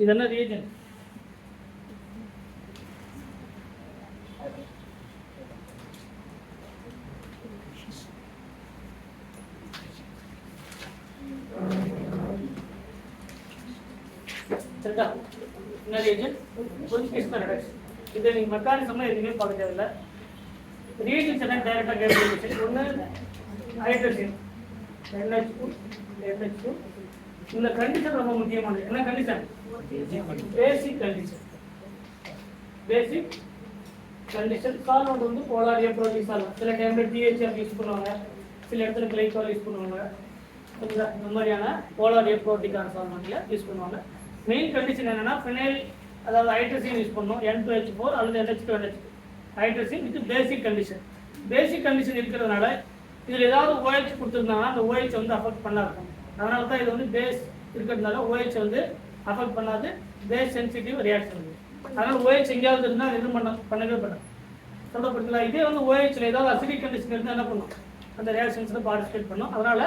இது என்ன ரியேஜன்ட்? சரிடா, என்ன ரியேஜன்ட்? உல்ஃபிஸ்னர் ரிடக்ஷன். இதை நீங்கள் மெக்கானிசம்லாம் எதுவுமே பார்க்க தேவையில்லை. ரியேஜன்ஸ் என்ன டைரெக்டாக கேட்டு ஒன்று ஹைட்ரஜன் NH2 இந்த கண்டிஷன் ரொம்ப முக்கியமானது. என்ன கண்டிஷன்? பேசிக் கண்டிஷன். பேசிக் கண்டிஷன் சால்வெண்ட் வந்து போலார் ஏப்ரோட்டிக் சால்வெண்ட். சில டைம்ல THF யூஸ் பண்ணுவாங்க, சில இடத்துல கிளைகால் யூஸ் பண்ணுவாங்க. இந்த மாதிரியான போலார் ஏப்ரோட்டிக்கான சால்வெண்ட்ல யூஸ் பண்ணுவாங்க. மெயின் கண்டிஷன் என்னன்னா ஃபினைல், அதாவது ஹைட்ரஜன் யூஸ் பண்ணணும், N2H4 அல்லது NH2NH2 ஹைட்ரஜன். இது பேசிக் கண்டிஷன். பேசிக் கண்டிஷன் இருக்கிறதுனால இதில் ஏதாவது OH கொடுத்துருந்தாங்கன்னா அந்த OH வந்து அஃபெக்ட் பண்ணாது. அதனால தான் இது வந்து பேஸ் இருக்கிறதுனால OH வந்து அஃபெக்ட் பண்ணாது. Base sensitive reaction. அதனால் OH எங்கேயாவது இருந்தால் எதுவும் பண்ணவே பண்ணாது. சொல்லப்படுங்களா? இதே வந்து OHல ஏதாவது அசிடிக் கண்டிஷன் இருந்தால் என்ன பண்ணும்? அந்த ரியாக்ஷன்ஸில் பார்ட்டிசிபேட் பண்ணும். அதனால்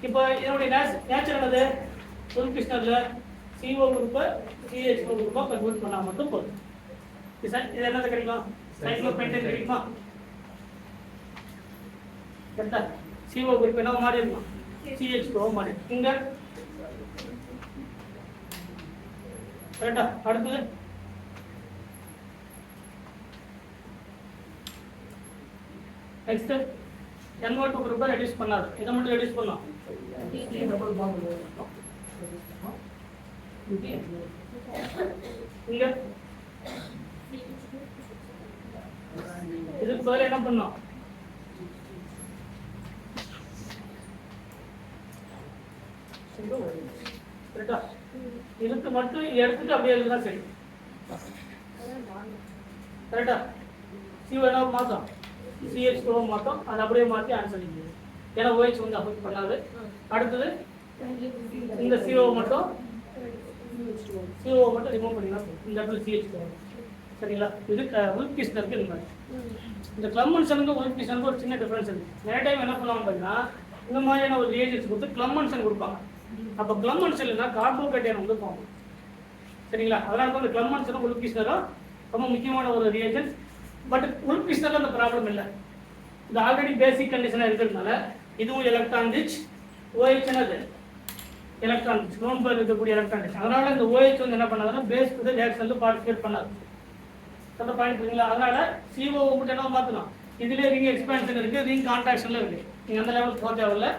இப்போ என்னுடைய நேச்சர் என்னது? உல்ஃபிஸ்னரில் CO குரூப்பை CH4 குரூப்பாக கன்வெர்ட் பண்ணால் மட்டும் போதும். இது என்னது கிடைக்கும்? சைக்ளோபென்டேன் கிடைக்குமா? கரெக்டா? CO குரூப் என்ன மாறி இருக்கும்? CH2 மாறி. இங்க கரெக்டா? அடுத்தது நெக்ஸ்ட் NO2 குரூப்பை ரெடியூஸ் பண்ணாது. இதை மட்டும் ரெடியூஸ் பண்ணலாம். இங்க இதுக்கு பதில் என்ன பண்ணோம்? இதுக்கு மட்டும் எடுத்துட்டு அப்படியே எழுதுனா சரி. கரெக்டா? CO மாத்தம், CH2 மாத்தம், அதை அப்படியே மாற்றி ஆன்சர் பண்ணிடுது. ஏன்னா OH வந்து அஃபெக்ட் பண்ணாது. அடுத்தது இந்த CO மட்டும் ரிமூவ் பண்ணினா இந்த இடத்துல CH2. சரிங்களா? இது உல்ஃபிஸ்னருக்கு இந்த மாதிரி. இந்த கிளம்மன்சனுக்கு உல்ஃபிஸ்னருக்கு ஒரு சின்ன டிஃபரன்ஸ் இருக்கு. நிறைய டைம் என்ன பண்ணுவாங்க பார்த்தீங்கன்னா இந்த மாதிரியான ஒரு ரியேஜன்ஸ் கொடுத்து கிளம்மன்சன் கொடுப்பாங்க. அப்போ கிளம்மன்சன்னா கார்போகேட்டையன் வந்து போகும். சரிங்களா? அதனால தான் இந்த கிளம்மன்சனும் உல்ஃபிஸ்னரும் ரொம்ப முக்கியமான ஒரு ரியேஜன்ஸ். பட் உல்ஃபிஸ்னரில் அந்த ப்ராப்ளம் இல்லை. இது ஆல்ரெடி பேசிக் கண்டிஷனாக இருக்கிறதுனால இதுவும் எலக்ட்ரான் ரிச், OH என்னது எலக்ட்ரான் ரிச், லோன் பேர் இருக்கக்கூடிய எலக்ட்ரான் ரிச். அதனால இந்த OH வந்து என்ன பண்ணாதுன்னா பேஸ் வந்து ரியாக்ஷனில் பார்ட்டிசிபேட் பண்ணாது. சொல்ல பாயிண்ட் இருக்குங்களா? அதனால CO மட்டும் என்ன மாற்றணும்? இதுலேயே ரிங் எக்ஸ்பேன்ஷன் இருக்குது, ரிங் கான்ட்ராக்ஷனில் இருக்குது. நீங்கள் அந்த லெவலுக்கு போக தேவையில்லை.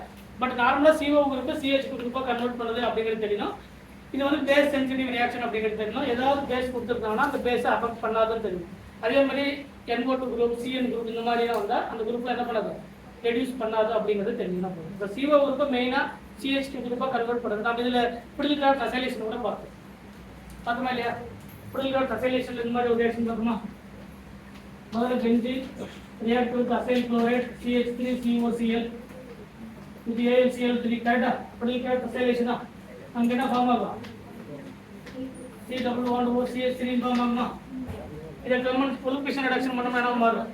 பட் நார்மலாக CO குரூப்பை CH2 குரூப்பாக கன்வெர்ட் பண்ணுறது அப்படிங்கிறது தெரியணும். இது வந்து பேஸ் சென்சிட்டிவ் ரியாக்ஷன் அப்படிங்கிறது தெரியணும். ஏதாவது பேஸ் கொடுத்துருக்காங்கன்னா அந்த பேஸை அஃபெக்ட் பண்ணாதுன்னு தெரியும். அதே மாதிரி NO2 குரூப், CN குரூப் இந்த மாதிரிலாம் வந்தால் அந்த குரூப்பில் என்ன பண்ணாது? ரெடியூஸ் பண்ணாது அப்படிங்கிறது தெரிஞ்சுன்னா போதும். இப்போ CO குரூப்பை மெயினாக CH2 குரூப்பாக கன்வெர்ட் பண்ணுறது. நம்ம இதில் பிடில்கிராஃப்ட் அசைலேஷன் கூட பார்த்தோமா இல்லையா? பிடில்கிராஃப்ட் அசைலேஷன் இந்த மாதிரி ஒரு ரியாக்ஷன் பார்க்குமா? முதல்ல benzene react with acyl chloride CH3COCl with AlCl3. கரெக்டா? பிடில்கிராஃப்ட் அசைலேஷன் தான். அங்கே என்ன ஃபார்ம் ஆகும்? C+1OCH3 ஃபார்ம் ஆகுமா? இதை கிளம்மன்ஸ் உல்ஃபிஸ்னர் ரிடக்ஷன் பண்ணோம்னா என்ன மாறும்?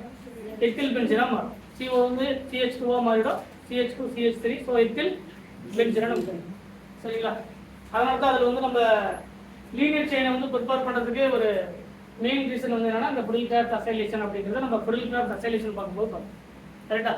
எத்தில் பென்சீனாக மாறும். CO வந்து CH2 மாறிடும், CH2 CH3, ஸோ எத்தில் பென்சீனாக நமக்கு. சரிங்களா? அதனால தான் அதில் வந்து நம்ம லீனியர் செயினை வந்து ப்ரிப்பேர் பண்ணுறதுக்கு ஒரு மெயின் ரீசன் வந்து என்னன்னா இந்த பிடில்கிராஃப்ட் அசைலேஷன் அப்படிங்கிறத நம்ம பிடில்கிராஃப்ட் அசைலேஷன் பார்க்கும்போது பார்ப்போம். கரெக்டா?